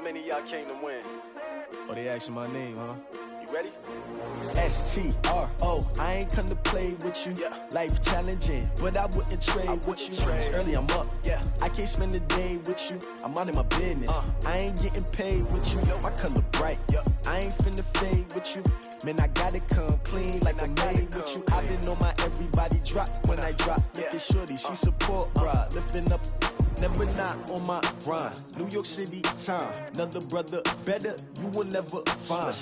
many of y'all came to win? Oh, they asking my name, huh? You ready? S-T-R-O, I ain't come to play with you. Yeah. Life challenging, but I wouldn't trade with you. It's early, I'm up. Yeah. I can't spend the day with you. I'm minding my business. I ain't getting paid with you. My color bright. I ain't finna fade with you. Man, I gotta come clean like I'm made with you. I've been on my everybody drop when I drop. Look at shorty, she support, bruh. Lifting up, never not on my grind. New York City time, another brother better, you will never find.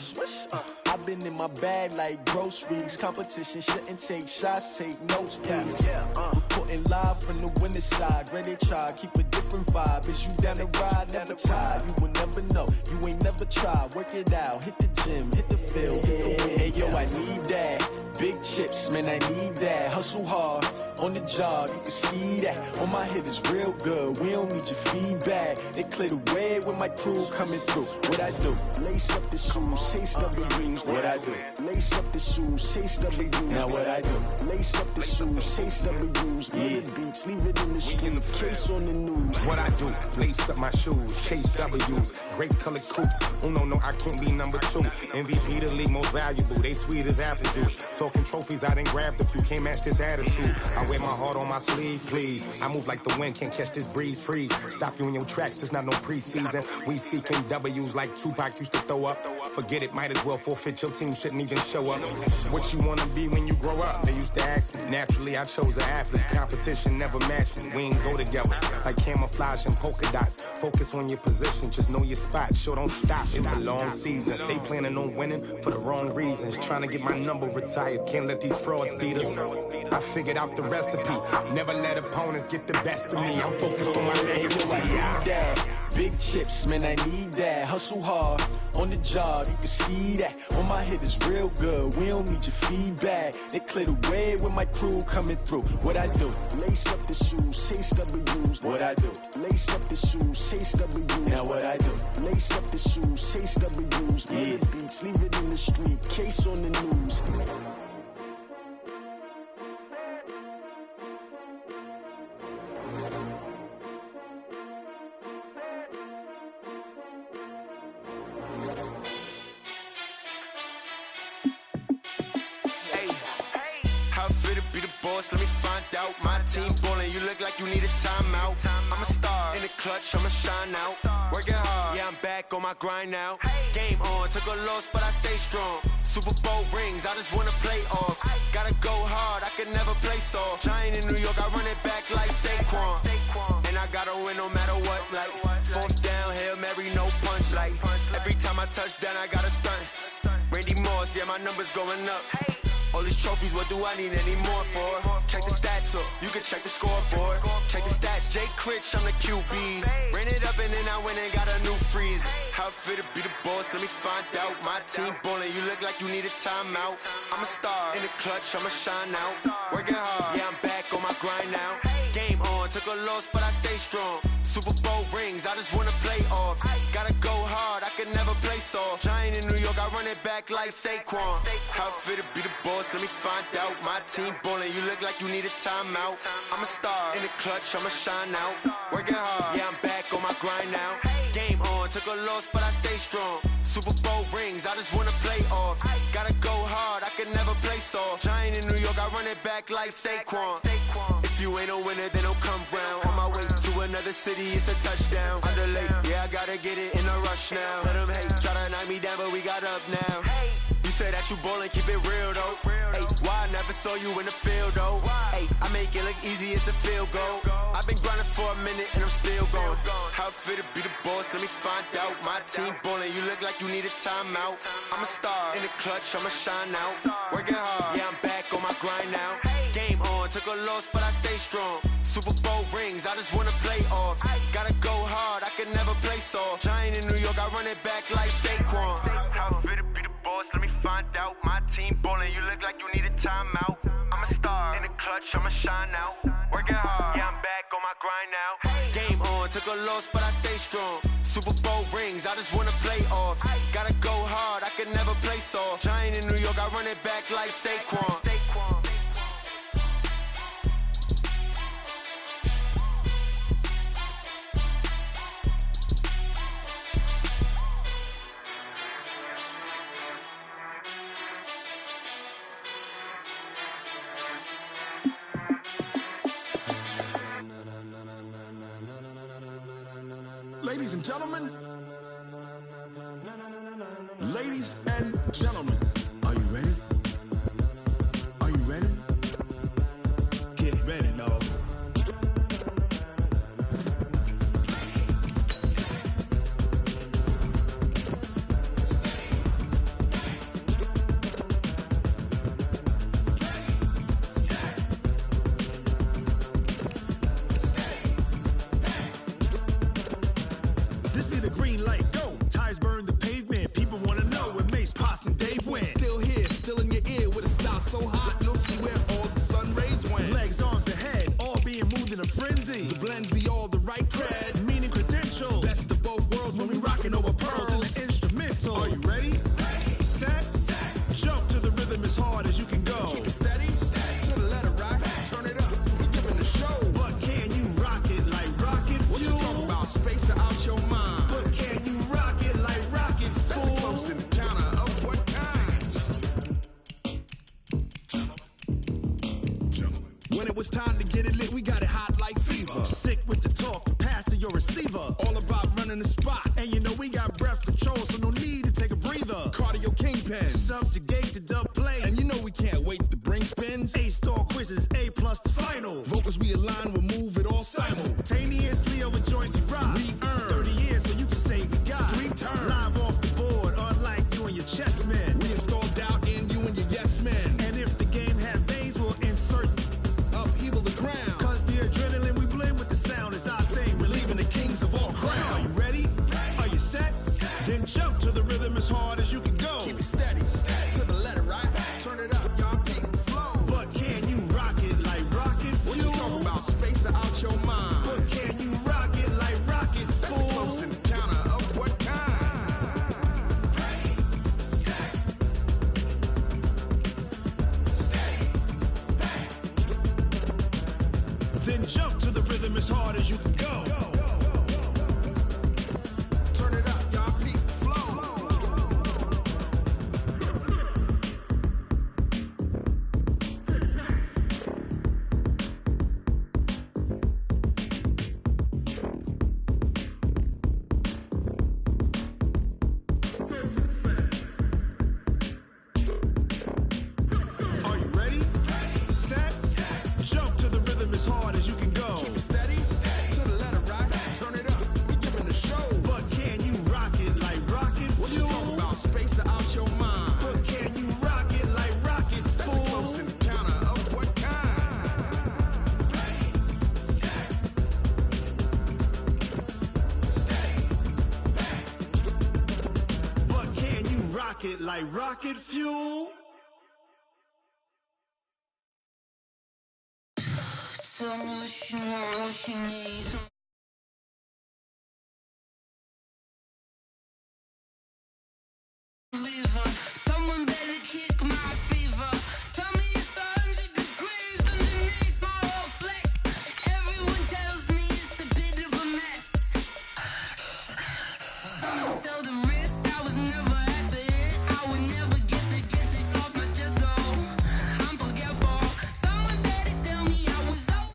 I've been in my bag like groceries. Competition shouldn't take shots, take notes, please. Reporting live from the winning side. Ready to try, keep a different vibe. Is you down the ride, never tired. You will never know, you ain't never tried. Work it out, hit the gym, hit the field, hit the wind. Hey yo, I need that. Big chips, man, I need that. Hustle hard, on the job, you can see that. On my head is real good, we don't need your feedback. They clear the way with my crew coming through. What I do? Lace up the shoes, chase W's. What I do? Lace up the shoes, chase W's. Now what I do? Lace up the shoes, chase W's. Murder beats, leave it in the street, case on the news. What I do? Lace up my shoes, chase W's. Great colored coops. Oh no, I can't be number 2. MVP the league most valuable. They sweet as apple juice. Talking trophies, I done grabbed a few. Can't match this attitude. I wear my heart on my sleeve, please. I move like the wind, can't catch this breeze, freeze. Stop you in your tracks, there's not no preseason. We seeking W's like Tupac used to throw up. Forget it, might as well forfeit. Your team shouldn't even show up. What you wanna be when you grow up? They used to ask me. Naturally, I chose an athlete. Competition never matched me. We ain't go together like camouflage and polka dots. Focus on your position, just know your spot. Sure, don't stop. It's a long season. They planning on winning for the wrong reasons. Trying to get my number retired. Can't let these frauds beat us. I figured out the recipe. Never let opponents get the best of me. I'm focused on my legacy. Big chips, man, I need that. Hustle hard, on the job, you can see that. On my head is real good, we don't need your feedback. They clear the way with my crew coming through. What I do? Lace up the shoes, chase W's. What I do? Lace up the shoes, chase W's. Now what I do? Lace up the shoes, chase W's. Murder beats, leave it in the street, case on the news. Let me find out. My team ballin', you look like you need a timeout. I'm a star in the clutch, I'ma shine out. Working hard, yeah, I'm back on my grind now. Game on, took a loss, but I stay strong. Super Bowl rings, I just wanna play off. Gotta go hard, I can never play soft. Giant in New York, I run it back like Saquon. And I gotta win no matter what, like fourth down, Hail Mary, no punch. Like every time I touch down, I gotta stunt. Randy Moss, yeah, my numbers going up. All these trophies, what do I need any more for? Check the stats up, you can check the scoreboard. Check the stats, Jay Critch, I'm the QB. Ran it up and then I went and got a new freeze. How I feel to be the boss, let me find out. My team ballin', you look like you need a timeout. I'm a star in the clutch, I'ma shine out. Working hard, yeah, I'm back on my grind now. Game on, took a loss, but I stay strong. Super Bowl rings, I just wanna play off. Gotta go hard, I can never play soft. Giant in New York, I run it back like Saquon. How I feel to be the boss, let me find out. My team ballin', you look like you need a timeout. I'm a star in the clutch, I'ma shine out. Working hard, yeah, I'm back on my grind now. Game on, took a loss, but I stay strong. Super Bowl rings, I just wanna play off. Gotta go hard, I can never play soft. Giant in New York, I run it back like Saquon. If you ain't a winner, then don't come round. On my way to another city, it's a touchdown. Underlay, yeah, I gotta get it in a rush now. Let them hate, try to knock me down, but we got up now. You say that you ballin', keep it real though. Hey, why I never saw you in the field though? Hey, I make it look easy, it's a field goal. I've been grinding for a minute and I'm still going. How I feel to be the boss, let me find out. My team ballin', you look like you need a timeout. I'm a star in the clutch, I'ma shine out. Working hard, yeah, I'm back on my grind now. Game on, took a loss, but I stay strong. Super Bowl rings, I just wanna play off. Gotta go hard, I can never play soft. Giant in New York, I run it back like Saquon. How I feel to be the boss, let me find out. My team ballin', you look like you need a timeout. I'm a star in the clutch, I'ma shine out. Working hard, yeah, I'm back on my grind now. Game on, took a loss, but I stay strong. Super Bowl rings, I just wanna play off. Gotta go hard, I can never play soft. Giant in New York, I run it back like Saquon. Ladies and gentlemen. Ladies and gentlemen. Are you ready? Are you ready? Get ready, dog. This be the green light, go. Tires burn the pavement. People wanna know where Mace, Potts, and Dave went. Still here, still in your ear with a style so hot, you'll see where all the sun rays went. Legs, arms, and head, all being moved in a frenzy. The blends be all the right cred. Meaning credentials. Best of both worlds when we rockin' over pearls in the instrumental. Are you ready? Set. Jump to the rhythm as hard as you can go. Keep it steady, to the letter right. Turn it up, we giving the show. But can you rock it like rocket fuel? What you talking about? Space or out your mind? But can you rock it like rockets, That's fool? a close encounter of what kind? When it was time to get it lit, we got it hot like fever. Sick with the talk, pass to your receiver. All about running the spot. And you know we got breath control, so no need to take a breather. Cardio kingpin. Subjugate the dub play. And you know we can't wait to bring spins. A-star quizzes, A+ the final. Vocals we align, we'll move it all Simultaneously over joints we rock. We earn 30 years, so you can say we got 3 turns. live off the board, unlike you and your chess men. We install doubt in you and your yes men. And if the game had veins, we'll insert Upheaval the crown. Cause the adrenaline we blend with the sound is our thing. We're leaving the kings of all crowns. Are you ready? Are you set? Then jump to the rhythm as hard as you can go. Keep it steady, to the letter right. Turn it up, y'all peak the flow. But can you rock it like rocket fuel? What you talking about? Space or out your mind? But can you rock it like rockets, That's a fool? close encounter of what kind? Then jump to the rhythm as hard as you can go. Turn it up, y'all peak the flow. Are you ready? Set. Jump to the rhythm as hard as you can go. Keep it steady, to the letter right. Turn it up, we giving the show. But can you rock it like rocket What you fuel? talking about? Space or out your mind? But can you rock it like rockets, That's a fool? close encounter of what kind? But can you rock it like rocket fuel? Tell me what you want, what you need. Someone better kick my fever. Tell me it's 100 degrees underneath my whole flex. Everyone tells me it's a bit of a mess. Someone tell the risk I was never at the end. I would never get it off my chest. Oh, I'm forgetful. Someone better tell me I was over.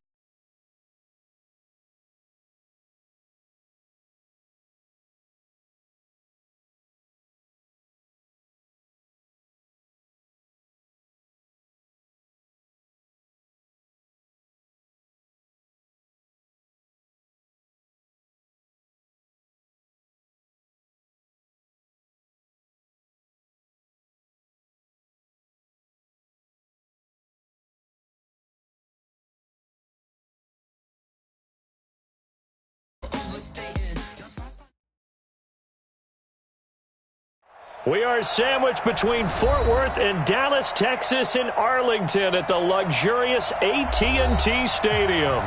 We are sandwiched between Fort Worth and Dallas, Texas, in Arlington at the luxurious AT&T Stadium.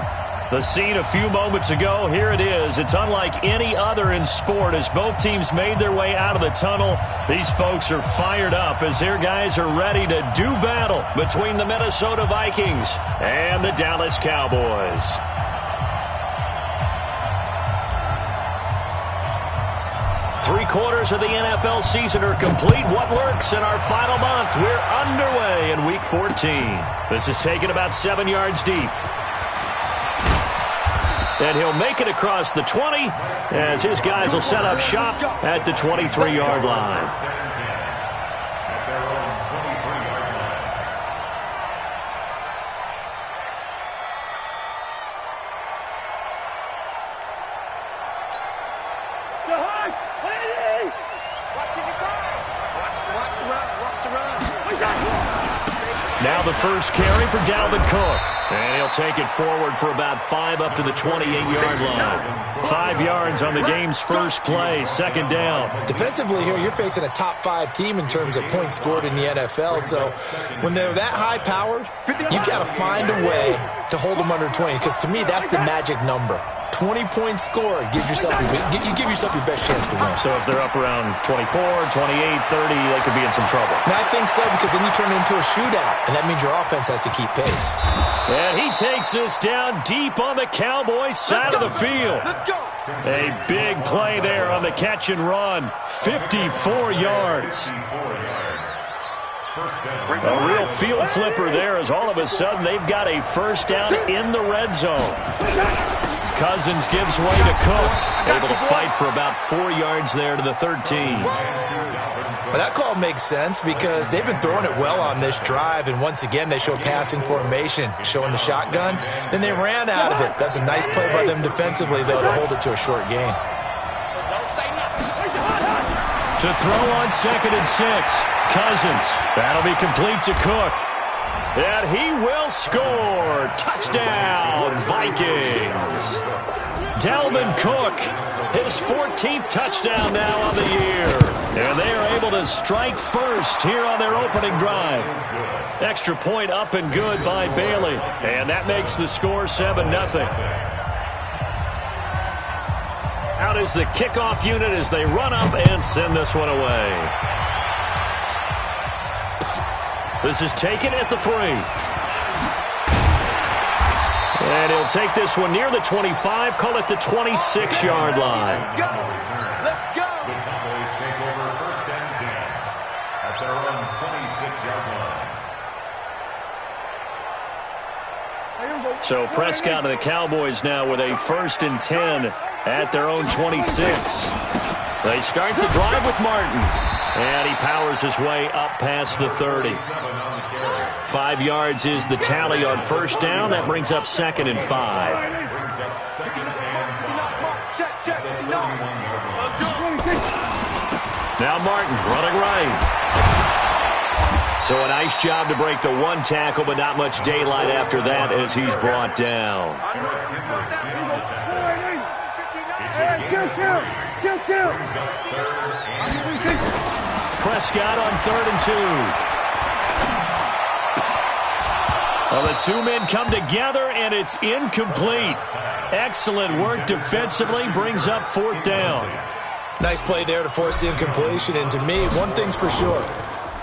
The scene a few moments ago, here it is. It's unlike any other in sport as both teams made their way out of the tunnel. These folks are fired up as their guys are ready to do battle between the Minnesota Vikings and the Dallas Cowboys. Three-quarters of the NFL season are complete. What lurks in our final month? We're underway in Week 14. This is taken about 7 yards deep. And he'll make it across the 20 as his guys will set up shop at the 23-yard line. Now the first carry for Dalvin Cook. And he'll take it forward for about 5 up to the 28-yard line. 5 yards on the game's first play, second down. Defensively here, you're facing a top-5 team in terms of points scored in the NFL. So when they're that high-powered, you've got to find a way to hold them under 20. Because to me, that's the magic number. 20 points scored, you give yourself your best chance to win. So if they're up around 24, 28, 30, they could be in some trouble. And I think so, because then you turn it into a shootout, and that means your offense has to keep pace. And he takes this down deep on the Cowboys side of the field. A big play there on the catch and run. 54 yards. A real field flipper there as all of a sudden they've got a first down in the red zone. Cousins gives way to Cook. Able to fight for about 4 yards there to the 13. But that call makes sense because they've been throwing it well on this drive, and once again they show passing formation, showing the shotgun. Then they ran out of it. That's a nice play by them defensively, though, to hold it to a short gain. To throw on 2nd and 6. Cousins. That'll be complete to Cook. And he will score. Touchdown, Vikings. Dalvin Cook, his 14th touchdown now on the year. And they are able to strike first here on their opening drive. Extra point up and good by Bailey. And that makes the score 7-0. Out is the kickoff unit as they run up and send this one away. This is taken at the 3. And he'll take this one near the 25, call it the 26-yard line. Let's go! The Cowboys take over 1st and 10 at their own 26-yard line. So Prescott and the Cowboys now with a 1st and 10 at their own 26. They start the drive with Martin. And he powers his way up past the 30. 5 yards is the tally on first down. That brings up 2nd and 5. Now Martin running right. So a nice job to break the 1 tackle, but not much daylight after that as he's brought down. Prescott on 3rd and 2. Well, the 2 men come together, and it's incomplete. Excellent work defensively, brings up 4th down. Nice play there to force the incompletion, and to me, one thing's for sure.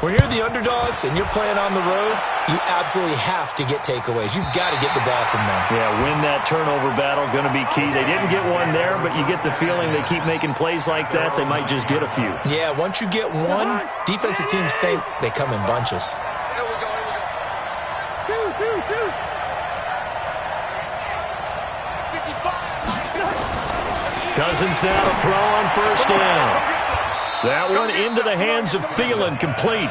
When you're the underdogs and you're playing on the road, you absolutely have to get takeaways. You've got to get the ball from them. Yeah, win that turnover battle, going to be key. They didn't get one there, but you get the feeling they keep making plays like that, they might just get a few. Yeah, once you get one, defensive teams think they come in bunches. Here we go, here we go. Two. 55. Cousins now to throw on first down. That one into the hands of Thielen, complete.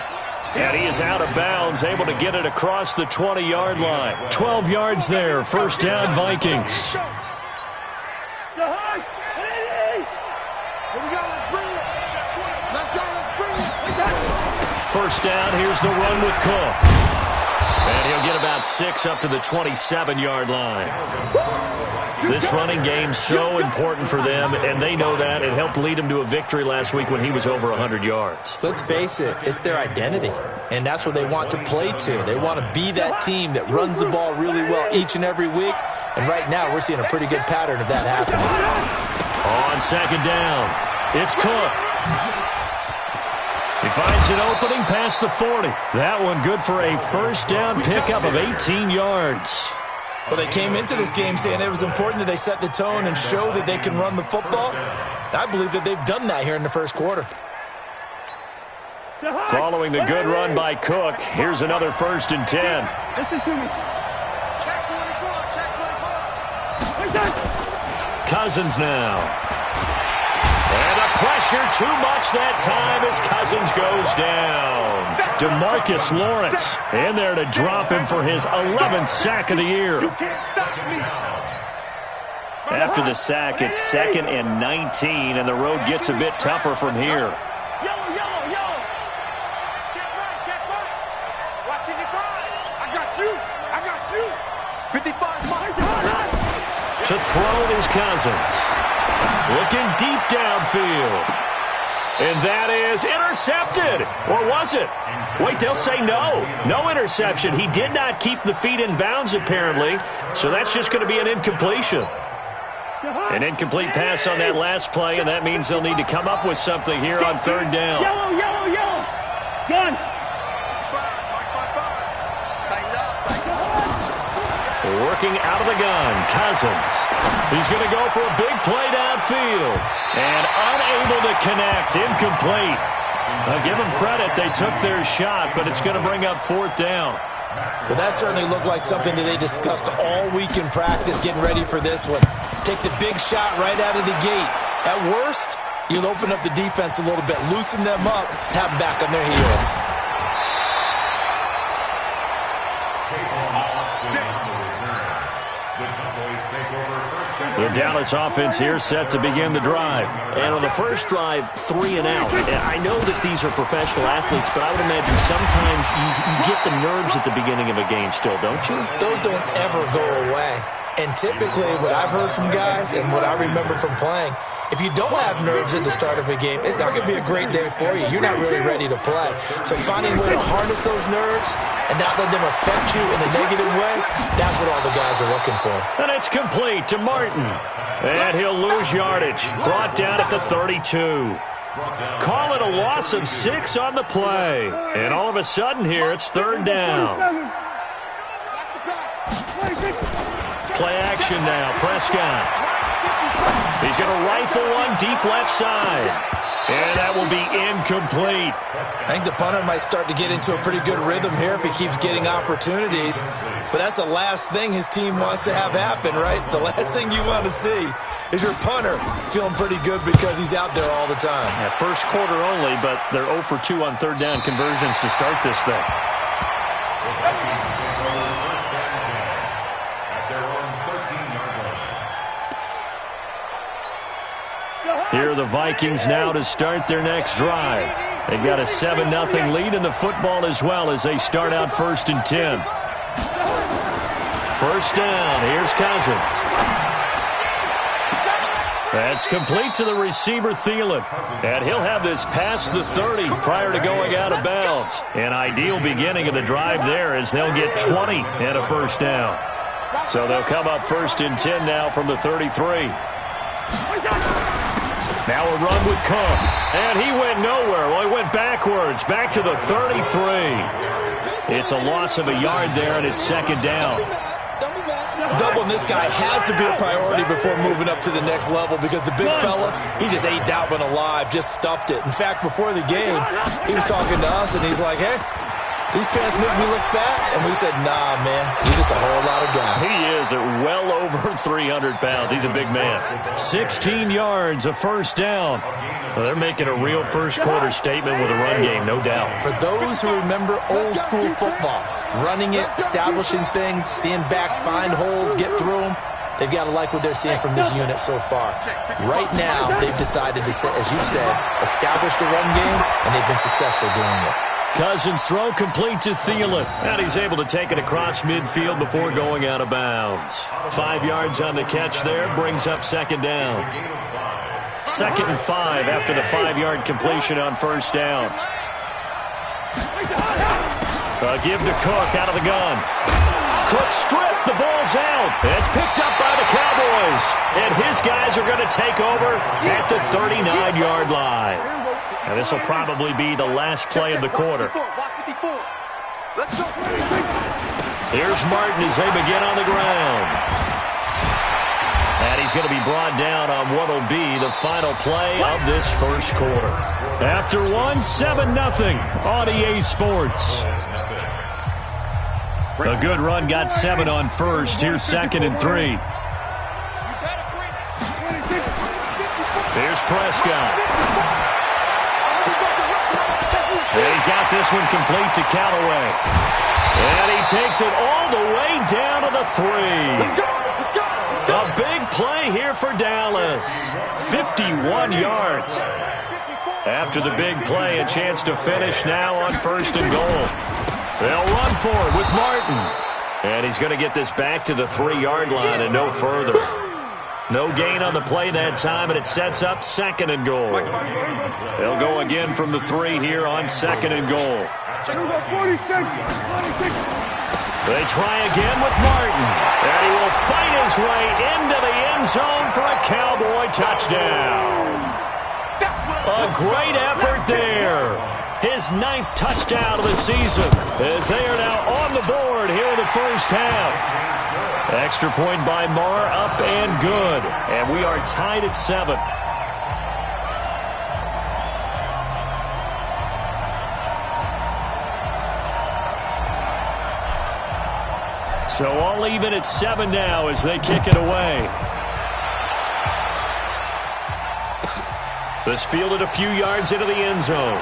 And he is out of bounds, able to get it across the 20-yard line. 12 yards there, first down Vikings. First down, here's the run with Cook. And he'll get about 6 up to the 27-yard line. This running game's so important for them, and they know that. It helped lead them to a victory last week when he was over 100 yards. Let's face it, it's their identity, and that's what they want to play to. They want to be that team that runs the ball really well each and every week, and right now we're seeing a pretty good pattern of that happening. On second down, it's Cook. He finds an opening past the 40. That one good for a first down pickup of 18 yards. Well, they came into this game saying it was important that they set the tone and show that they can run the football. I believe that they've done that here in the first quarter. Following the good run by Cook, here's another 1st and 10. Cousins now. And the pressure too much that time as Cousins goes down. DeMarcus Lawrence in there to drop him for his 11th sack of the year. After the sack, it's 2nd and 19, and the road gets a bit tougher from here. To throw is Cousins. Looking deep downfield. And that is intercepted. Or was it? Wait, they'll say no. No interception. He did not keep the feet in bounds, apparently. So that's just going to be an incompletion. An incomplete pass on that last play, and that means they'll need to come up with something here on 3rd down. Yellow. Gun. Working out of the gun, Cousins. He's going to go for a big play downfield. And unable to connect, incomplete. I'll give them credit, they took their shot, but it's going to bring up 4th down. Well, that certainly looked like something that they discussed all week in practice, getting ready for this one. Take the big shot right out of the gate. At worst, you'll open up the defense a little bit, loosen them up, have them back on their heels. The Dallas offense here set to begin the drive. And on the first drive, 3 and out. I know that these are professional athletes, but I would imagine sometimes you get the nerves at the beginning of a game still, don't you? Those don't ever go away. And typically what I've heard from guys and what I remember from playing, if you don't have nerves at the start of a game, it's not going to be a great day for you. You're not really ready to play. So finding a way to harness those nerves and not let them affect you in a negative way, that's what all the guys are looking for. And it's complete to Martin. And he'll lose yardage. Brought down at the 32. Call it a loss of 6 on the play. And all of a sudden here, it's 3rd down. Play action now, Prescott. He's going to rifle one deep left side. And that will be incomplete. I think the punter might start to get into a pretty good rhythm here if he keeps getting opportunities. But that's the last thing his team wants to have happen, right? The last thing you want to see is your punter feeling pretty good because he's out there all the time. Yeah, first quarter only, but they're 0 for 2 on 3rd down conversions to start this thing. Here are the Vikings now to start their next drive. They've got a 7-0 lead in the football as well as they start out 1st and 10. First down, here's Cousins. That's complete to the receiver, Thielen. And he'll have this past the 30 prior to going out of bounds. An ideal beginning of the drive there as they'll get 20 and a first down. So they'll come up 1st and 10 now from the 33. Now a run with Cook. And he went nowhere. Well, he went backwards. Back to the 33. It's a loss of a yard there, and it's 2nd down. Doubling this guy has to be a priority before moving up to the next level because the big fella, he just ate that one alive, just stuffed it. In fact, before the game, he was talking to us, and he's like, hey, these pants make me look fat. And we said, nah, man, you're just a whole lot of guy. He is at well over 300 pounds. He's a big man. 16 yards, a first down. Well, they're making a real first-quarter statement with a run game, no doubt. For those who remember old-school football, running it, establishing things, seeing backs find holes, get through them, they've got to like what they're seeing from this unit so far. Right now, they've decided to, as you said, establish the run game, and they've been successful doing it. Cousins throw complete to Thielen. And he's able to take it across midfield before going out of bounds. 5 yards on the catch there, brings up 2nd down. 2nd and 5 after the 5-yard completion on first down. Give to Cook out of the gun. Cook stripped, the ball's out. It's picked up by the Cowboys. And his guys are going to take over at the 39-yard line. And this will probably be the last play of the quarter. Here's Martin as they begin on the ground. And he's going to be brought down on what will be the final play of this first quarter. After one, 7-0 on EA Sports. A good run, got 7 on first. Here's 2nd and 3. Here's Prescott. And he's got this one complete to Callaway. And he takes it all the way down to the 3. A big play here for Dallas. 51 yards. After the big play, a chance to finish now on 1st and goal. They'll run for it with Martin. And he's going to get this back to the 3-yard line and no further. No gain on the play that time, and it sets up 2nd and goal. They'll go again from the 3 here on 2nd and goal. They try again with Martin, and he will fight his way into the end zone for a Cowboy touchdown. A great effort there. His 9th touchdown of the season as they are now on the board here in the first half. Extra point by Marr, up and good. And we are tied at 7. So all even at 7 now as they kick it away. This fielded a few yards into the end zone.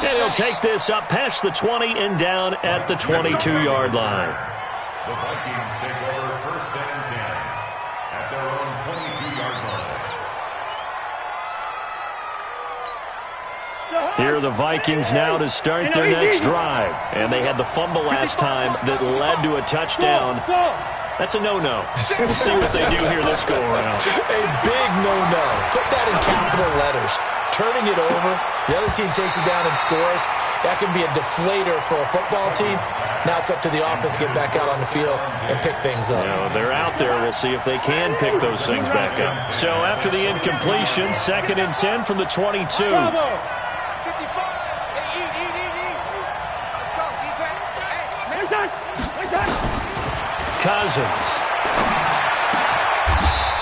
And he'll take this up past the 20 and down at the 22-yard line. The Vikings take over 1st and 10 at their own 22-yard line. Here are the Vikings now to start their next drive. And they had the fumble last time that led to a touchdown. That's a no-no. We'll see what they do here this go-around. A big no-no. Put that in capital letters. Turning it over, the other team takes it down and scores. That can be a deflator for a football team. Now it's up to the offense to get back out on the field and pick things up. You know, they're out there. We'll see if they can pick those things back up. So after the incompletion, 2nd and 10 from the 22. Cousins.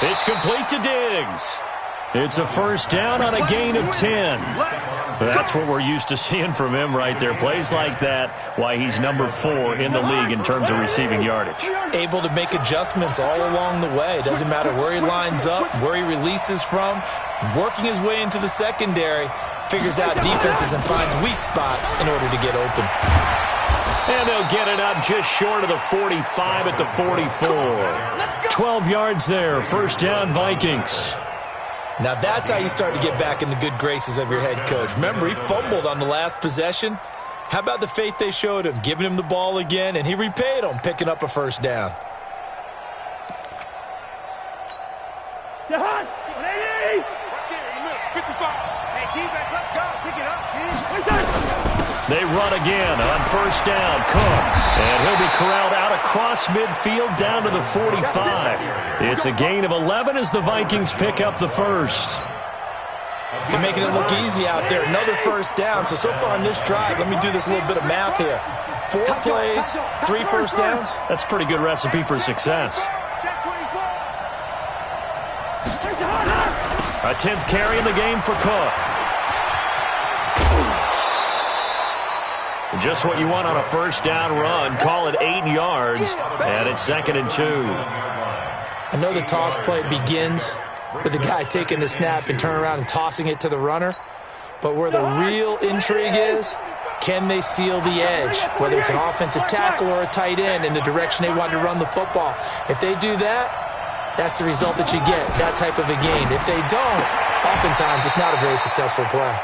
It's complete to Diggs. It's a first down on a gain of 10. That's what we're used to seeing from him right there. Plays like that, why he's number 4 in the league in terms of receiving yardage. Able to make adjustments all along the way. Doesn't matter where he lines up, where he releases from. Working his way into the secondary, figures out defenses and finds weak spots in order to get open. And they'll get it up just short of the 45 at the 44. 12 yards there, first down Vikings. Now that's how you start to get back in the good graces of your head coach. Remember, he fumbled on the last possession. How about the faith they showed him, giving him the ball again, and he repaid them, picking up a first down. Jahan, 180. Hey, defense, let's go. Pick it up, kid. They run again on first down. Cook. And he'll be corralled out across midfield down to the 45. It's a gain of 11 as the Vikings pick up the first. They're making it look easy out there. Another first down. So far on this drive, let me do this little bit of math here. 4 plays, 3 first downs. That's a pretty good recipe for success. A 10th carry in the game for Cook. Just what you want on a first down run. Call it 8 yards, and it's 2nd and 2. I know the toss play begins with the guy taking the snap and turning around and tossing it to the runner. But where the real intrigue is, can they seal the edge, whether it's an offensive tackle or a tight end in the direction they want to run the football? If they do that, that's the result that you get, that type of a gain. If they don't, oftentimes it's not a very successful play.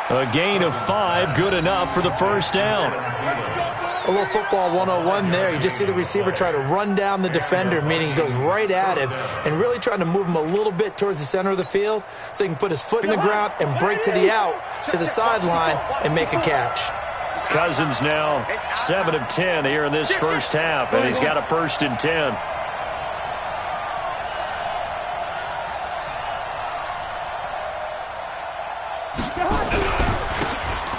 A gain of 5, good enough for the first down. A little football 101 there. You just see the receiver try to run down the defender, meaning he goes right at him and really trying to move him a little bit towards the center of the field so he can put his foot in the ground and break to the out, to the sideline, and make a catch. Cousins now 7 of 10 here in this first half, and he's got a 1st and 10.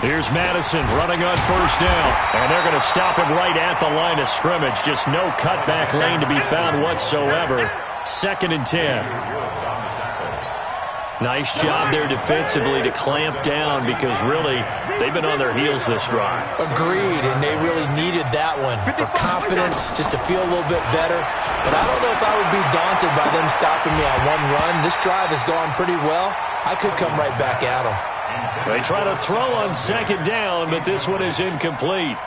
Here's Madison running on first down, and they're going to stop him right at the line of scrimmage. Just no cutback lane to be found whatsoever. 2nd and 10. Nice job there defensively to clamp down because really they've been on their heels this drive. Agreed, and they really needed that one for confidence, just to feel a little bit better. But I don't know if I would be daunted by them stopping me on one run. This drive has gone pretty well. I could come right back at them. They try to throw on second down, but this one is incomplete.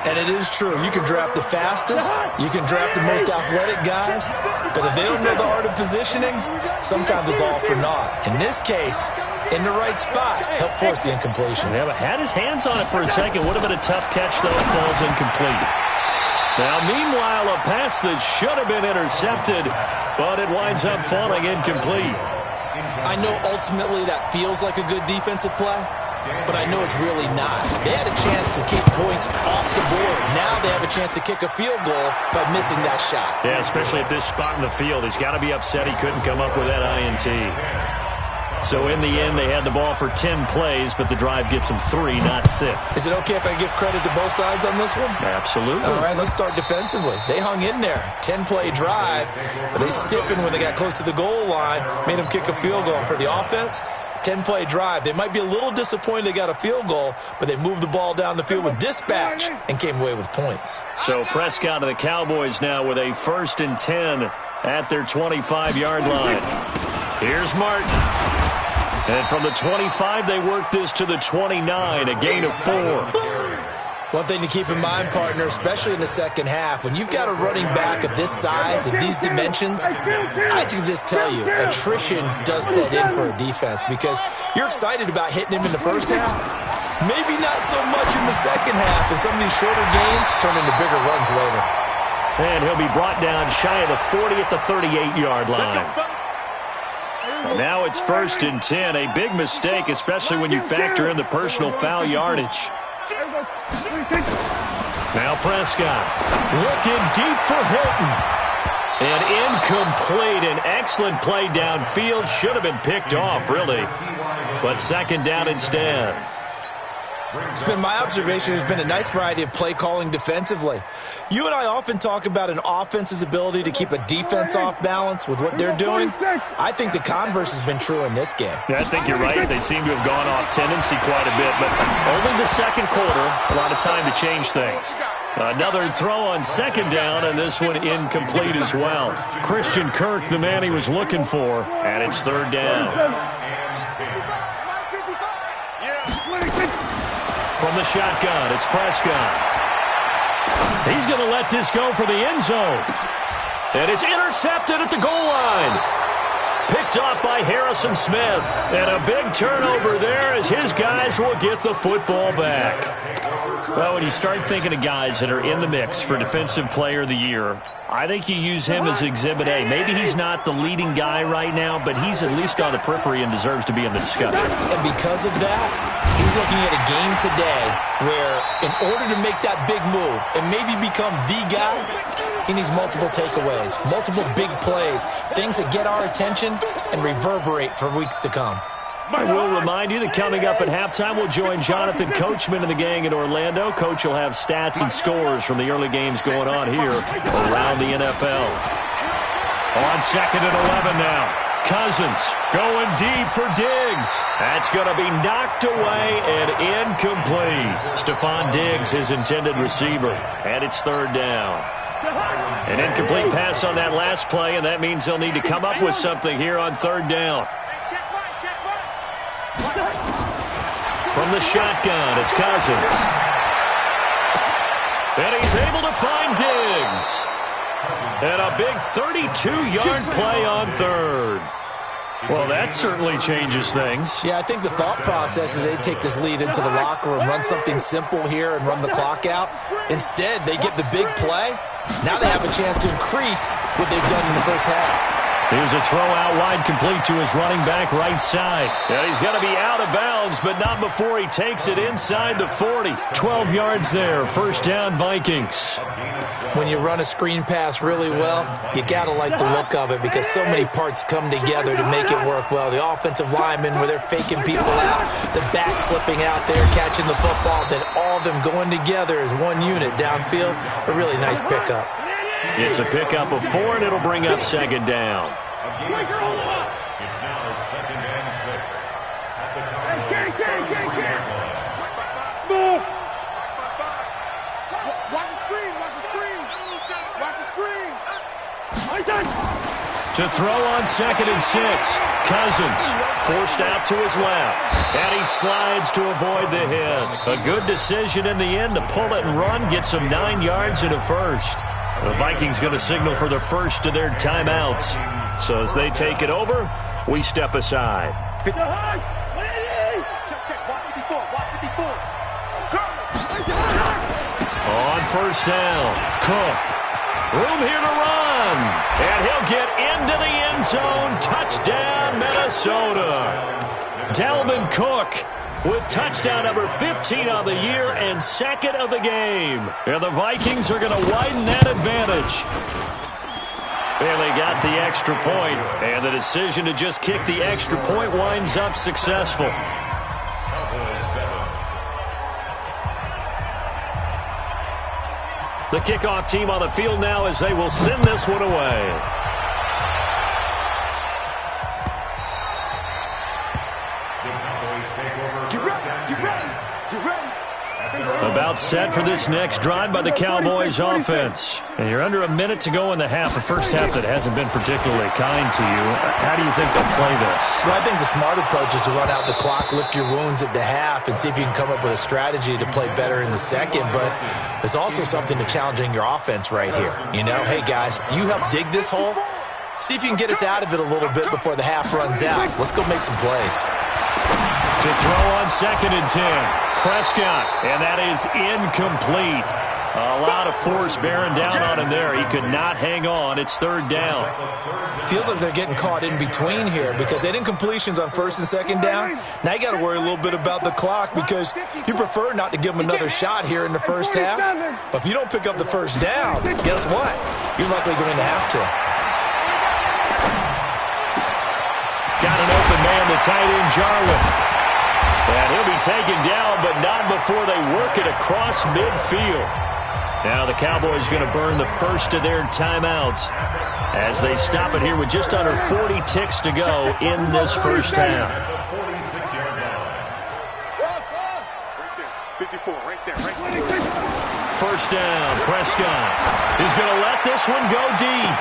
And it is true. You can draft the fastest. You can draft the most athletic guys. But if they don't know the art of positioning, sometimes it's all for naught. In this case, in the right spot, helped force the incompletion. Yeah, but had his hands on it for a second. Would have been a tough catch, though. It falls incomplete. Now, meanwhile, a pass that should have been intercepted, but it winds up falling incomplete. I know ultimately that feels like a good defensive play, but I know it's really not. They had a chance to kick points off the board. Now they have a chance to kick a field goal by missing that shot. Yeah, especially at this spot in the field. He's got to be upset he couldn't come up with that INT. So in the end, they had the ball for 10 plays, but the drive gets them 3, not 6. Is it okay if I give credit to both sides on this one? Absolutely. All right, let's start defensively. They hung in there. 10-play drive, but they stiffened when they got close to the goal line, made them kick a field goal. For the offense, 10-play drive. They might be a little disappointed they got a field goal, but they moved the ball down the field with dispatch and came away with points. So Prescott and the Cowboys now with a 1st and 10 at their 25-yard line. Here's Martin. And from the 25, they work this to the 29, a gain of 4. One thing to keep in mind, partner, especially in the second half, when you've got a running back of this size, of these dimensions, I can just tell you, attrition does set in for a defense because you're excited about hitting him in the first half. Maybe not so much in the second half, and some of these shorter gains turn into bigger runs later. And he'll be brought down shy of the 40 at the 38-yard line. Now it's 1st and 10, a big mistake, especially when you factor in the personal foul yardage. Now Prescott looking deep for Hilton. And incomplete, an excellent play downfield. Should have been picked off, really. But 2nd down instead. It's been my observation there's been a nice variety of play calling defensively. You and I often talk about an offense's ability to keep a defense off balance with what they're doing. I think the converse has been true in this game. Yeah, I think you're right. They seem to have gone off tendency quite a bit, but only the second quarter, a lot of time to change things. Another throw on 2nd down, and this one incomplete as well. Christian Kirk, the man he was looking for, and it's 3rd down. From the shotgun, it's Prescott. He's going to let this go for the end zone. And it's intercepted at the goal line. Picked off by Harrison Smith. And a big turnover there as his guys will get the football back. Well, when you start thinking of guys that are in the mix for Defensive Player of the Year, I think you use him as Exhibit A. Maybe he's not the leading guy right now, but he's at least on the periphery and deserves to be in the discussion. And because of that, he's looking at a game today where in order to make that big move and maybe become the guy, he needs multiple takeaways, multiple big plays, things that get our attention and reverberate for weeks to come. I will remind you that coming up at halftime, we'll join Jonathan Coachman and the gang in Orlando. Coach will have stats and scores from the early games going on here around the NFL. On 2nd and 11 now. Cousins going deep for Diggs. That's going to be knocked away and incomplete. Stephon Diggs, his intended receiver. And it's 3rd down. An incomplete pass on that last play, and that means they'll need to come up with something here on 3rd down. From the shotgun, it's Cousins. And he's able to find Diggs. And a big 32-yard play on 3rd. Well, that certainly changes things. Yeah, I think the thought process is they take this lead into the locker room, run something simple here and run the clock out. Instead, they get the big play. Now they have a chance to increase what they've done in the first half. Here's a throw out wide, complete to his running back right side. And he's going to be out of bounds, but not before he takes it inside the 40. 12 yards there, 1st down Vikings. When you run a screen pass really well, you got to like the look of it because so many parts come together to make it work well. The offensive linemen, where they're faking people out, the back slipping out there, catching the football, then all of them going together as one unit downfield. A really nice pickup. It's a pickup of 4, and it'll bring up 2nd down. It's now 2nd and 6 at the Cowboys' 33-yard line. Move. Watch the screen. Watch the screen. Watch the screen. To throw on 2nd and 6. Cousins forced out to his left. And he slides to avoid the hit. A good decision in the end to pull it and run. Gets him 9 yards and a first. The Vikings going to signal for the first of their timeouts. So as they take it over, we step aside. Check. Watch 54. Watch 54. On first down, Cook. Room here to run. And he'll get into the end zone. Touchdown, Minnesota. Dalvin Cook with touchdown number 15 on the year and second of the game. And the Vikings are going to widen that advantage. Bailey got the extra point, and the decision to just kick the extra point winds up successful. The kickoff team on the field now as they will send this one away. About set for this next drive by the Cowboys offense. And you're under a minute to go in the half. The first half that hasn't been particularly kind to you. How do you think they'll play this? Well, I think the smart approach is to run out the clock, lick your wounds at the half, and see if you can come up with a strategy to play better in the second. But there's also something to challenging your offense right here. You know, hey, guys, you help dig this hole. See if you can get us out of it a little bit before the half runs out. Let's go make some plays. To throw on 2nd and 10. Prescott, and that is incomplete. A lot of force bearing down on him there. He could not hang on. It's 3rd down. Feels like they're getting caught in between here because they didn't completions on 1st and 2nd down. Now you got to worry a little bit about the clock because you prefer not to give them another shot here in the first half. But if you don't pick up the first down, guess what? You're likely going to have to. Got an open man, the tight end, Jarwin. And he'll be taken down, but not before they work it across midfield. Now the Cowboys going to burn the first of their timeouts as they stop it here with just under 40 ticks to go in this first half. 54, right there. First down, Prescott. He's going to let this one go deep.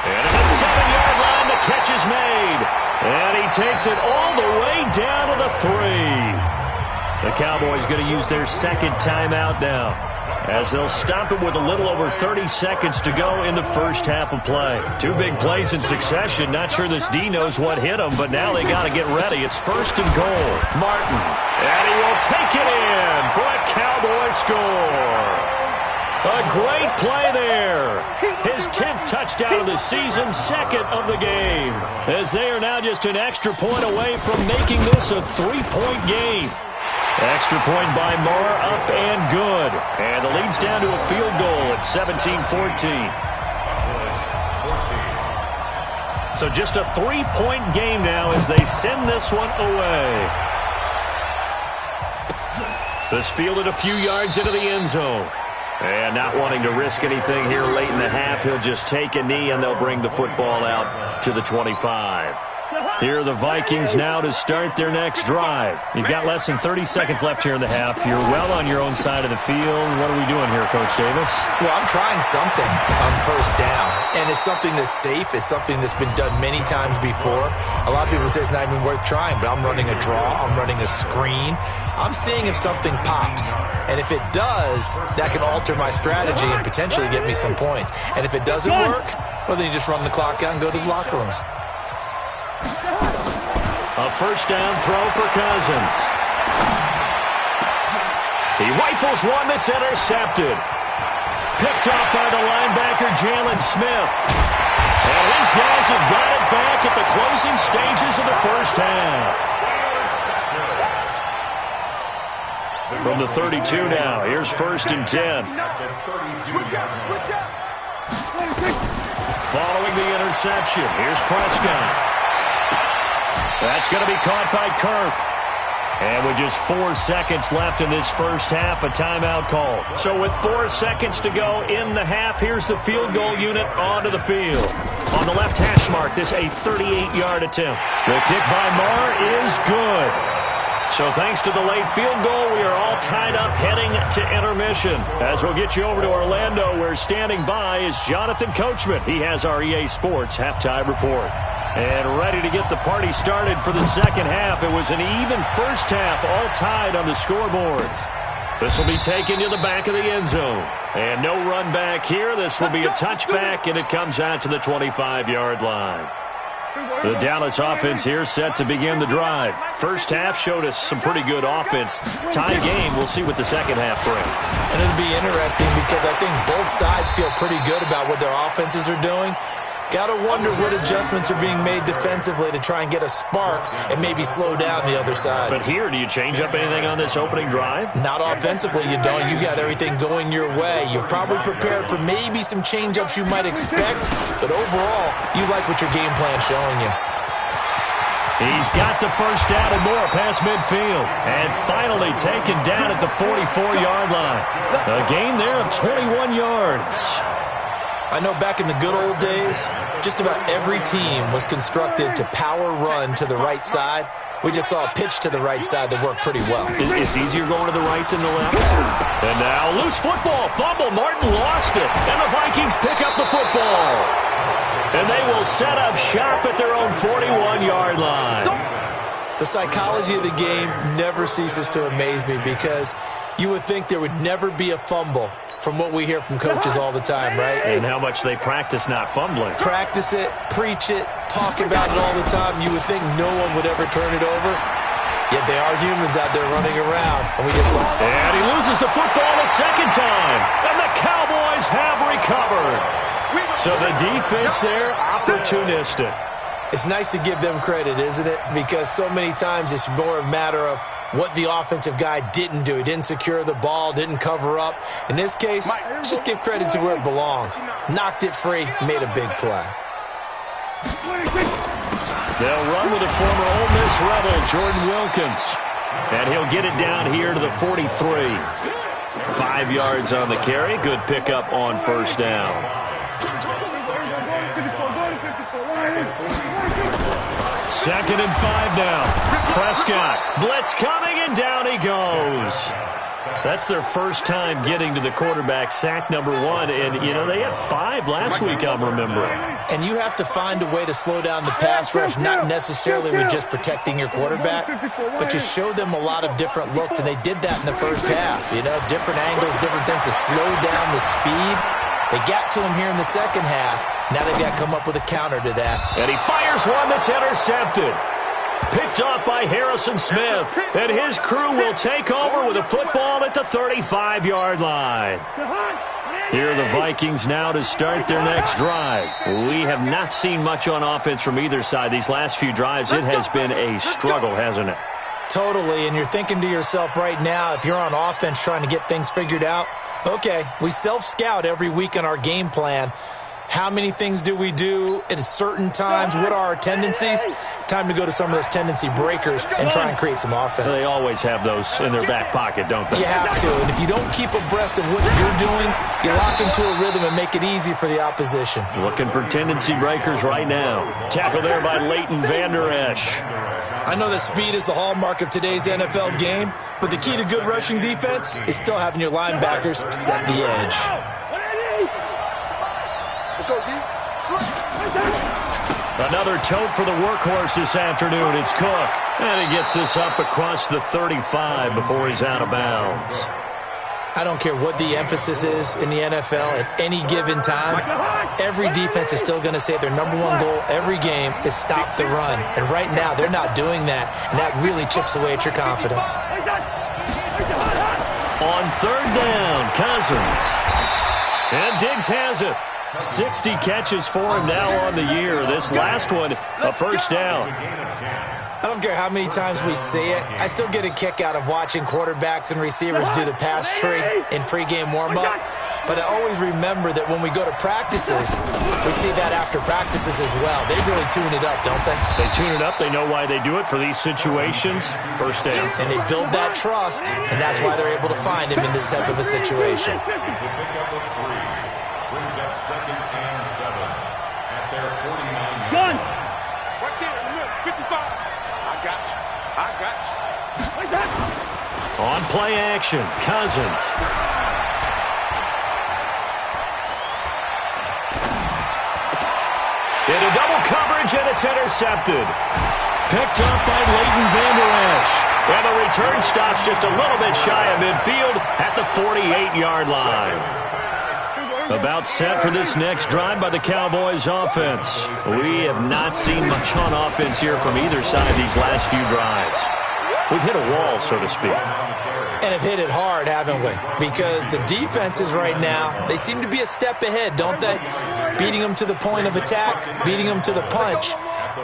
And at the 7-yard line, the catch is made. And he takes it all the way down to the 3. The Cowboys going to use their second timeout now as they'll stop it with a little over 30 seconds to go in the first half of play. 2 big plays in succession. Not sure this D knows what hit him, but now they got to get ready. It's 1st and goal. Martin. And he will take it in for a Cowboy score. A great play there. His 10th touchdown of the season, 2nd of the game. As they are now just an extra point away from making this a 3-point game. Extra point by Moore, up and good. And the lead's down to a field goal at 17-14. So just a 3-point game now as they send this one away. This fielded a few yards into the end zone. And not wanting to risk anything here late in the half, he'll just take a knee and they'll bring the football out to the 25. Here are the Vikings now to start their next drive. You've got less than 30 seconds left here in the half. You're well on your own side of the field. What are we doing here, Coach Davis? Well, I'm trying something on first down, and it's something that's safe. It's something that's been done many times before. A lot of people say it's not even worth trying, but I'm running a draw. I'm running a screen. I'm seeing if something pops, and if it does, that can alter my strategy and potentially get me some points. And if it doesn't work, well, then you just run the clock out and go to the locker room. A first down throw for Cousins. He rifles one that's intercepted. Picked off by the linebacker, Jalen Smith. And his guys have got it back at the closing stages of the first half. From the 32 now, here's 1st and 10. Switch up. Following the interception, here's Prescott. That's going to be caught by Kirk. And with just 4 seconds left in this first half, a timeout call. So with 4 seconds to go in the half, here's the field goal unit onto the field. On the left hash mark, this a 38-yard attempt. The kick by Marr is good. So thanks to the late field goal, we are all tied up heading to intermission. As we'll get you over to Orlando, where standing by is Jonathan Coachman. He has our EA Sports halftime report. And ready to get the party started for the second half. It was an even first half, all tied on the scoreboard. This will be taken to the back of the end zone. And no run back here. This will be a touchback, and it comes out to the 25-yard line. The Dallas offense here set to begin the drive. First half showed us some pretty good offense. Tie game, we'll see what the second half brings. And it'll be interesting because I think both sides feel pretty good about what their offenses are doing. Got to wonder what adjustments are being made defensively to try and get a spark and maybe slow down the other side. But here, do you change up anything on this opening drive? Not offensively, you don't. You got everything going your way. You've probably prepared for maybe some change-ups you might expect, but overall, you like what your game plan's showing you. He's got the first down and more past midfield. And finally taken down at the 44-yard line. A gain there of 21 yards. I know back in the good old days, just about every team was constructed to power run to the right side. We just saw a pitch to the right side that worked pretty well. It's easier going to the right than the left. And now loose football. Fumble. Martin lost it. And the Vikings pick up the football. And they will set up shop at their own 41-yard line. The psychology of the game never ceases to amaze me because you would think there would never be a fumble from what we hear from coaches all the time, right? And how much they practice not fumbling. Practice it, preach it, talk about it all the time. You would think no one would ever turn it over. Yet they are humans out there running around. And we just saw. And he loses the football a second time. And the Cowboys have recovered. So the defense there, opportunistic. It's nice to give them credit, isn't it? Because so many times it's more a matter of what the offensive guy didn't do. He didn't secure the ball, didn't cover up. In this case, let's just give credit to where it belongs. Knocked it free, made a big play. They'll run with a former Ole Miss Rebel, Jordan Wilkins. And he'll get it down here to the 43. 5 yards on the carry. Good pickup on first down. Second and 5 now. Prescott. Blitz coming, and down he goes. That's their first time getting to the quarterback, sack number 1. And, you know, they had 5 last week, I'm remembering. And you have to find a way to slow down the pass rush, not necessarily with just protecting your quarterback, but just show them a lot of different looks. And they did that in the first half. You know, different angles, different things to slow down the speed. They got to him here in the second half. Now they've got to come up with a counter to that. And he fires one that's intercepted. Picked off by Harrison Smith. And his crew will take over with a football at the 35-yard line. Here are the Vikings now to start their next drive. We have not seen much on offense from either side. These last few drives, it has been a struggle, hasn't it? Totally, and you're thinking to yourself right now, if you're on offense trying to get things figured out, okay, we self-scout every week on our game plan. How many things do we do at certain times? What are our tendencies? Time to go to some of those tendency breakers and try and create some offense. They always have those in their back pocket, don't they? You have to, and if you don't keep abreast of what you're doing, you lock into a rhythm and make it easy for the opposition. Looking for tendency breakers right now. Tackle there by Leighton Vander Esch. I know that speed is the hallmark of today's NFL game, but the key to good rushing defense is still having your linebackers set the edge. Let's go, D. Another tote for the workhorse this afternoon. It's Cook. And he gets this up across the 35 before he's out of bounds. I don't care what the emphasis is in the NFL at any given time. Every defense is still going to say their number one goal every game is stop the run. And right now, they're not doing that, and that really chips away at your confidence. On third down, Cousins. And Diggs has it. 60 catches for him now on the year. This last one, a first down. I don't care how many times we see it. I still get a kick out of watching quarterbacks and receivers do the pass tree in pregame warm-up. But I always remember that when we go to practices, we see that after practices as well. They really tune it up, don't they? They tune it up. They know why they do it for these situations. First down. And they build that trust, and that's why they're able to find him in this type of a situation. Brings up second and 7 at their 40. On play action, Cousins. Into double coverage, and it's intercepted. Picked up by Leighton Vander Esch. And the return stops just a little bit shy of midfield at the 48-yard line. About set for this next drive by the Cowboys offense. We have not seen much on offense here from either side these last few drives. We've hit a wall, so to speak. And have hit it hard, haven't we? Because the defenses right now, they seem to be a step ahead, don't they? Beating them to the point of attack, beating them to the punch.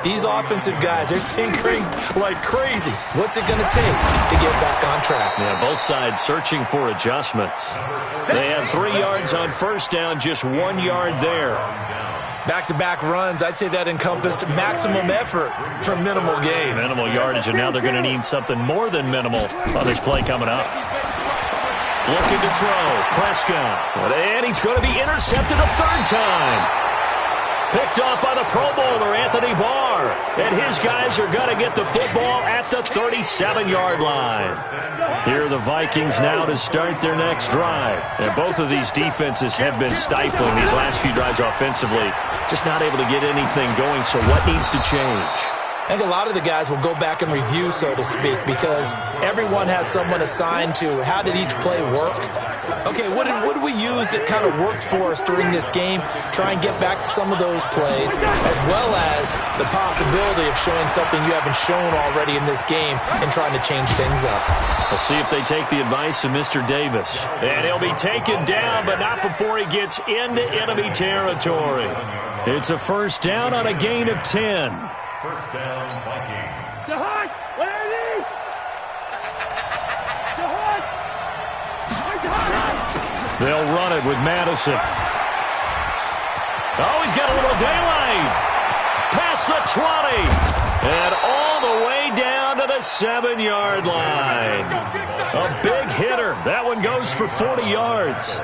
These offensive guys, they're tinkering like crazy. What's it going to take to get back on track? Yeah, both sides searching for adjustments. They had 3 yards on first down, just 1 yard there. Back-to-back runs, I'd say that encompassed maximum effort for minimal gain. Minimal yardage, and now they're going to need something more than minimal on this play coming up. Looking to throw, Prescott. And he's going to be intercepted a third time. Picked off by the Pro Bowler, Anthony Barr. And his guys are going to get the football at the 37-yard line. Here are the Vikings now to start their next drive. And both of these defenses have been stifling these last few drives offensively. Just not able to get anything going, so what needs to change? I think a lot of the guys will go back and review, so to speak, because everyone has someone assigned to how did each play work. Okay, what did we use that kind of worked for us during this game? Try and get back to some of those plays, as well as the possibility of showing something you haven't shown already in this game and trying to change things up. We'll see if they take the advice of Mr. Davis. And he'll be taken down, but not before he gets into enemy territory. It's a first down on a gain of 10. First down, Vikings. Jahan, what are these? Jahan! They'll run it with Madison. Oh, he's got a little daylight. Past the 20. And all the way down to the 7-yard line. A big hitter. That one goes for 40 yards.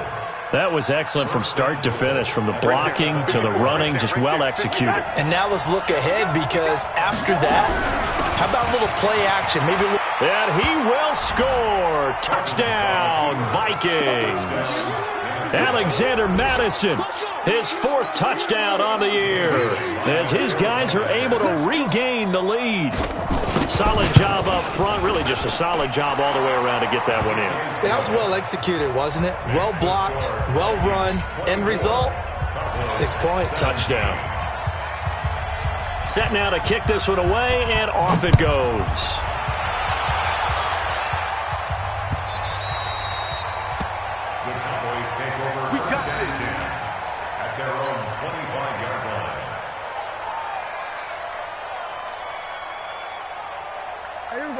That was excellent from start to finish, from the blocking to the running, just well executed. And now let's look ahead, because after that, how about a little play action? Maybe and he will score. Touchdown, Vikings. Alexander Madison, his 4th touchdown on the year, as his guys are able to regain the lead. Solid job up front, really just a solid job all the way around to get that one in. That was well executed, wasn't it? Well blocked, well run. End result, 6 points. Touchdown. Set now to kick this one away, and off it goes. The Cowboys take over first and 10 at their own 25-yard line.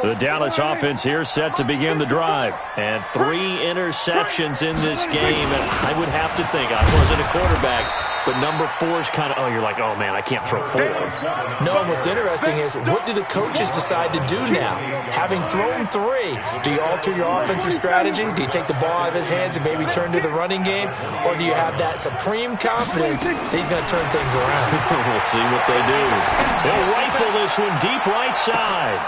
The Dallas offense here set to begin the drive. And 3 interceptions in this game. And I would have to think, I wasn't a quarterback, but number 4 is kind of, you're like, oh, man, I can't throw 4. No, and what's interesting is, what do the coaches decide to do now? Having thrown 3, do you alter your offensive strategy? Do you take the ball out of his hands and maybe turn to the running game? Or do you have that supreme confidence that he's going to turn things around? We'll see what they do. They'll rifle this one deep right side.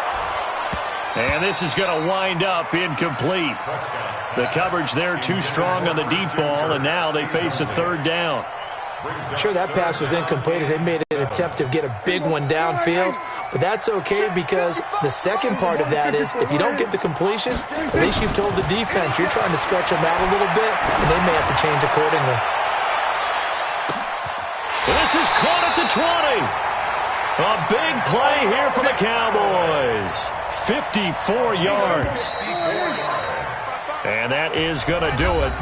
And this is going to wind up incomplete. The coverage there too strong on the deep ball, and now they face a 3rd down. Sure, that pass was incomplete as they made an attempt to get a big one downfield, but that's okay, because the second part of that is, if you don't get the completion, at least you've told the defense you're trying to stretch them out a little bit, and they may have to change accordingly. This is caught at the 20. A big play here for the Cowboys. 54 yards. And that is going to do it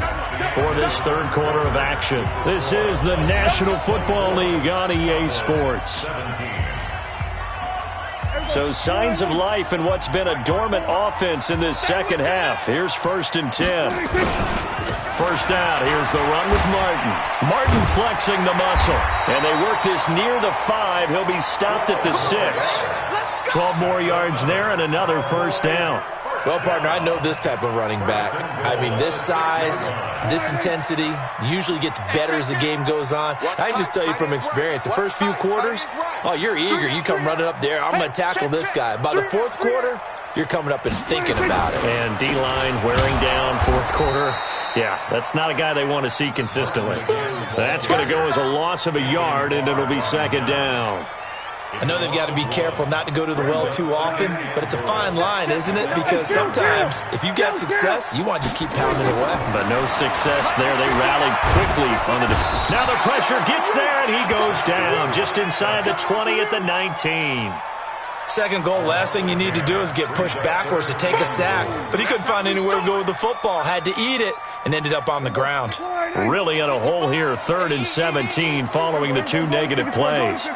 for this 3rd quarter of action. This is the National Football League on EA Sports. So signs of life in what's been a dormant offense in this second half. Here's 1st and 10. First down, here's the run with Martin. Martin flexing the muscle. And they work this near the 5. He'll be stopped at the 6. 12 more yards there and another first down. Well, partner, I know this type of running back. I mean, this size, this intensity usually gets better as the game goes on. I can just tell you from experience, the first few quarters, oh, you're eager. You come running up there, I'm going to tackle this guy. By the 4th quarter, you're coming up and thinking about it. And D-line wearing down fourth quarter. Yeah, that's not a guy they want to see consistently. That's going to go as a loss of a yard, and it'll be second down. I know they've got to be careful not to go to the well too often, but it's a fine line, isn't it? Because sometimes if you get success, you want to just keep pounding away. But no success there. They rallied quickly on the defense. Now the pressure gets there, and he goes down just inside the 20 at the 19. Second goal, last thing you need to do is get pushed backwards to take a sack. But he couldn't find anywhere to go with the football, had to eat it, and ended up on the ground. Really in a hole here, 3rd and 17 following the 2 negative plays.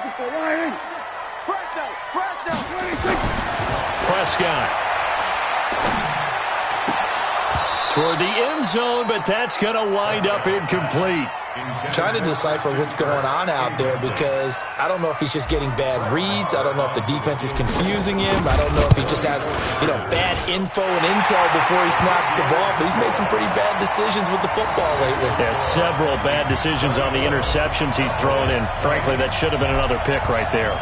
Prescott toward the end zone, but that's going to wind up incomplete. Trying to decipher what's going on out there because I don't know if he's just getting bad reads. I don't know if the defense is confusing him. I don't know if he just has, bad info and intel before he snaps the ball. But he's made some pretty bad decisions with the football lately. Yeah, several bad decisions on the interceptions he's thrown in. Frankly, that should have been another pick right there.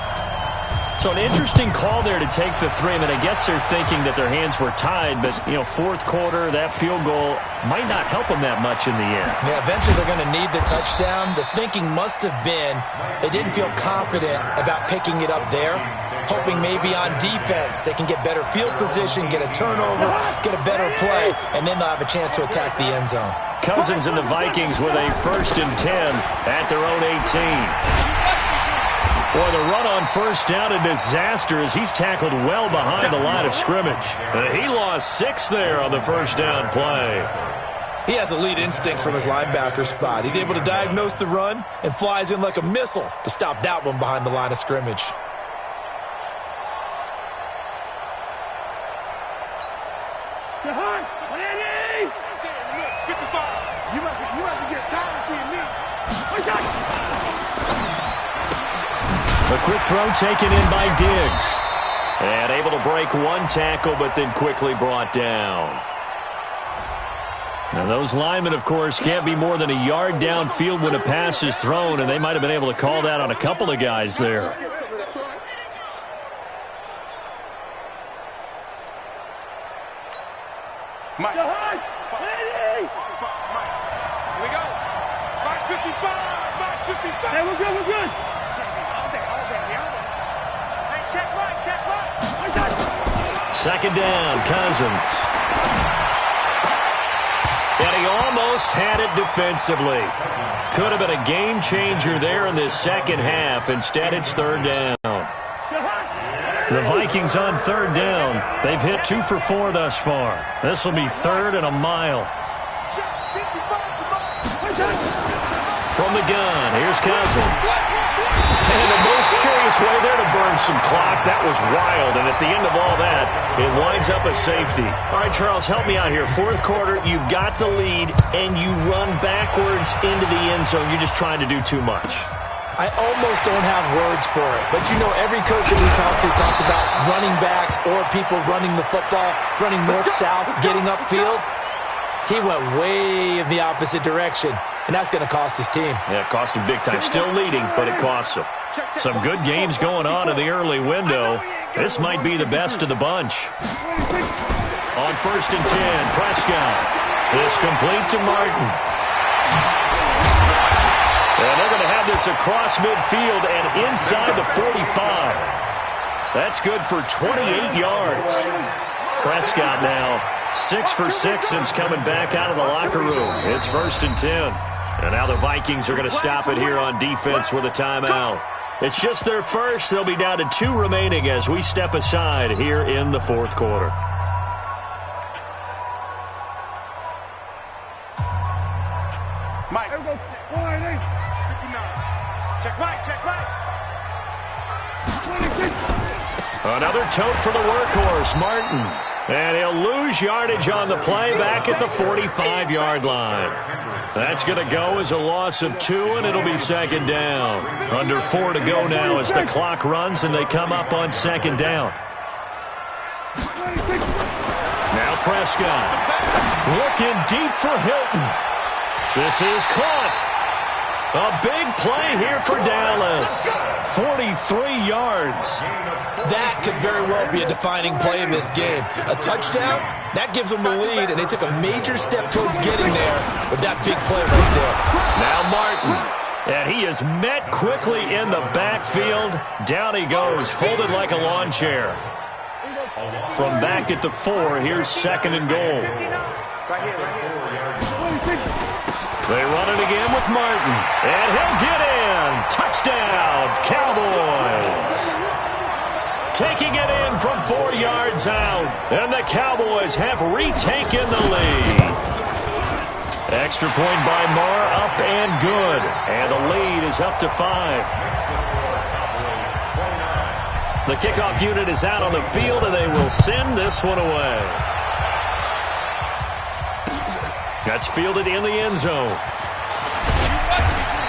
So an interesting call there to take the 3. I mean, I guess they're thinking that their hands were tied, but, fourth quarter, that field goal might not help them that much in the end. Yeah, eventually they're going to need the touchdown. The thinking must have been they didn't feel confident about picking it up there, hoping maybe on defense they can get better field position, get a turnover, get a better play, and then they'll have a chance to attack the end zone. Cousins and the Vikings with a 1st and 10 at their own 18. Boy, the run on first down, a disaster as he's tackled well behind the line of scrimmage. He lost 6 there on the first down play. He has elite instincts from his linebacker spot. He's able to diagnose the run and flies in like a missile to stop that one behind the line of scrimmage. You must be getting tired of seeing me. A quick throw taken in by Diggs. And able to break 1 tackle, but then quickly brought down. Now those linemen, of course, can't be more than a yard downfield when a pass is thrown, and they might have been able to call that on a couple of guys there. Mike. Here we go. 555. Hey, we're good, we're good. Second down, Cousins. And he almost had it defensively. Could have been a game changer there in this second half. Instead, it's 3rd down. The Vikings on 3rd down. They've hit 2 for 4 thus far. This will be 3rd and a mile. From the gun, here's Cousins. And the most curious way there to burn some clock. That was wild. And at the end of all that, it winds up a safety. All right, Charles, help me out here. Fourth quarter, you've got the lead, and you run backwards into the end zone. You're just trying to do too much. I almost don't have words for it. But, every coach that we talk to talks about running backs or people running the football, running north-south, getting upfield. He went way in the opposite direction. And that's going to cost his team. Yeah, it cost him big time. Still leading, but it costs him. Some good games going on in the early window. This might be the best of the bunch. On 1st and 10, Prescott is complete to Martin. And they're going to have this across midfield and inside the 45. That's good for 28 yards. Prescott now 6 for 6 since coming back out of the locker room. It's 1st and 10. And now the Vikings are going to stop it here on defense with a timeout. It's just their first. They'll be down to 2 remaining as we step aside here in the fourth quarter. Mike. 59. Check right. Another tote for the workhorse, Martin. And he'll lose yardage on the play back at the 45-yard line. That's going to go as a loss of 2, and it'll be second down. Under 4 to go now as the clock runs, and they come up on second down. Now Prescott looking deep for Hilton. This is caught. A big play here for Dallas. 43 yards. That could very well be a defining play in this game. A touchdown, that gives them the lead, and they took a major step towards getting there with that big play right there. Now Martin. And he is met quickly in the backfield. Down he goes, folded like a lawn chair. From back at the 4, here's 2nd and goal. They run it again with Martin. And he'll get in. Touchdown, Cowboys. Taking it in from 4 yards out. And the Cowboys have retaken the lead. Extra point by Marr, up and good. And the lead is up to 5. The kickoff unit is out on the field, and they will send this one away. That's fielded in the end zone.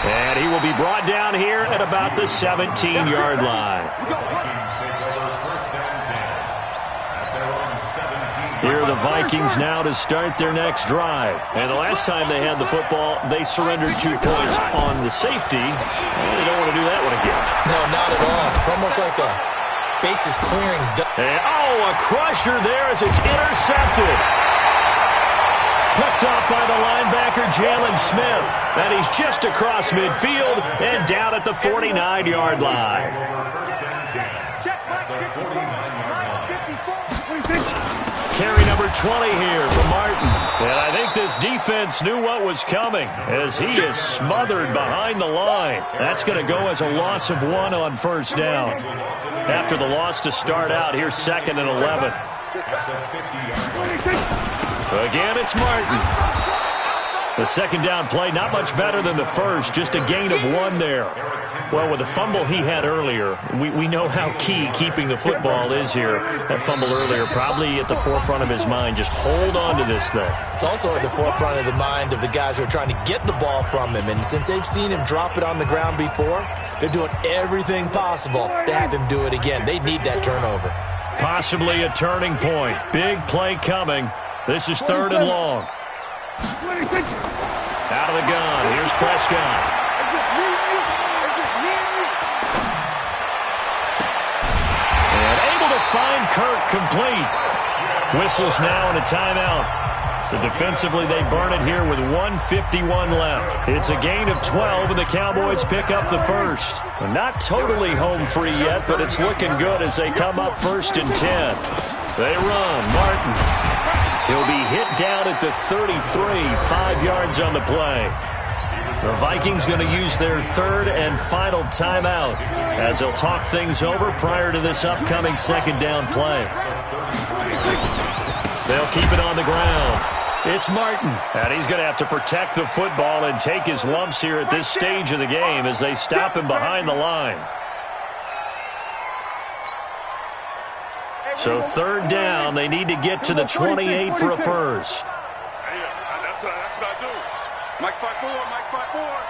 And he will be brought down here at about the 17-yard line. Here are the Vikings now to start their next drive. And the last time they had the football, they surrendered 2 points on the safety. And they don't want to do that one again. No, not at all. It's almost like a bases clearing. And, a crusher there as it's intercepted. Picked off by the linebacker, Jalen Smith. And he's just across midfield and down at the 49-yard line. Carry number 20 here for Martin. And I think this defense knew what was coming as he is smothered behind the line. That's going to go as a loss of 1 on first down. After the loss to start out, here's 2nd and 11. Again, it's Martin. The second down play, not much better than the first, just a gain of 1 there. Well, with the fumble he had earlier, we know how key keeping the football is here. That fumble earlier probably at the forefront of his mind. Just hold on to this thing. It's also at the forefront of the mind of the guys who are trying to get the ball from him. And since they've seen him drop it on the ground before, they're doing everything possible to have him do it again. They need that turnover. Possibly a turning point. Big play coming. This is 3rd and long. Out of the gun. Here's Prescott. And able to find Kirk complete. Whistles now and a timeout. So defensively they burn it here with 1:51 left. It's a gain of 12 and the Cowboys pick up the first. They're not totally home free yet, but it's looking good as they come up 1st and 10. They run. Martin. He'll be hit down at the 33, 5 yards on the play. The Vikings going to use their 3rd and final timeout as they'll talk things over prior to this upcoming 2nd down play. They'll keep it on the ground. It's Martin, and he's going to have to protect the football and take his lumps here at this stage of the game as they stop him behind the line. So 3rd down, they need to get to the 28 for a first. That's what I do. Mike 5-4, Mike 5-4.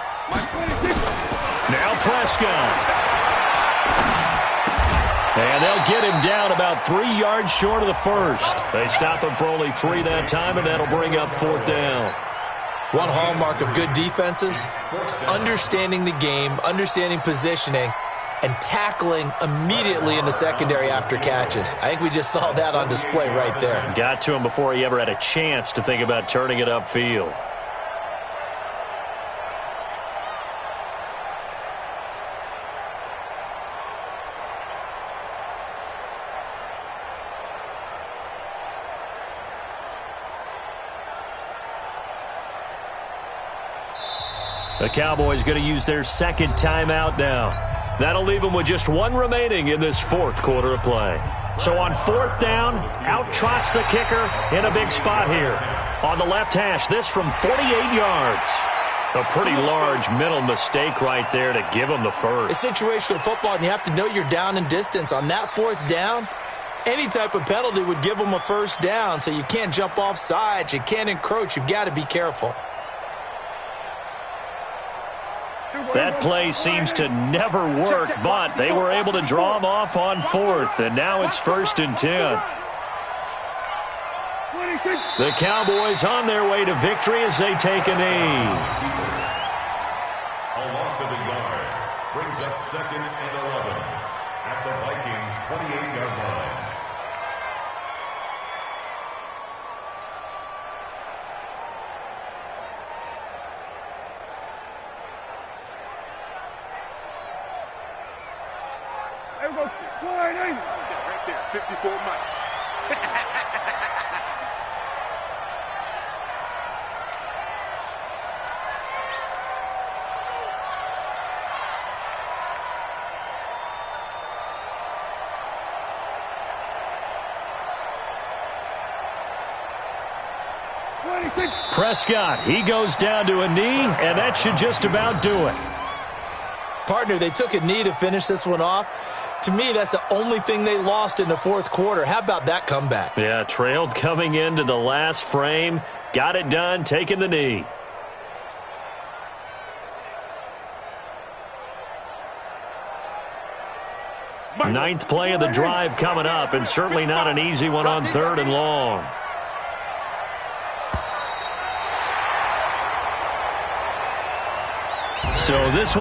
Now Prescott. And they'll get him down about 3 yards short of the first. They stop him for only 3 that time, and that'll bring up 4th down. One hallmark of good defenses is understanding the game, understanding positioning, and tackling immediately in the secondary after catches. I think we just saw that on display right there. Got to him before he ever had a chance to think about turning it upfield. The Cowboys going to use their 2nd timeout now. That'll leave them with just 1 remaining in this 4th quarter of play. So on 4th down, out trots the kicker in a big spot here. On the left hash, this from 48 yards. A pretty large mental mistake right there to give them the first. It's situational football, and you have to know you're down in distance. On that 4th down, any type of penalty would give them a first down, so you can't jump off sides. You can't encroach. You've got to be careful. That play seems to never work, but they were able to draw him off on 4th, and now it's 1st and 10. The Cowboys on their way to victory as they take a knee. A loss of a yard brings up 2nd and 11. at the Vikings' 28-yard line. Right there, 54 Mike. Prescott, he goes down to a knee, and that should just about do it. Partner, they took a knee to finish this one off. To me, that's the only thing they lost in the fourth quarter. How about that comeback? Yeah, trailed coming into the last frame. Got it done, taking the knee. Ninth play of the drive coming up, and certainly not an easy one on 3rd and long. So this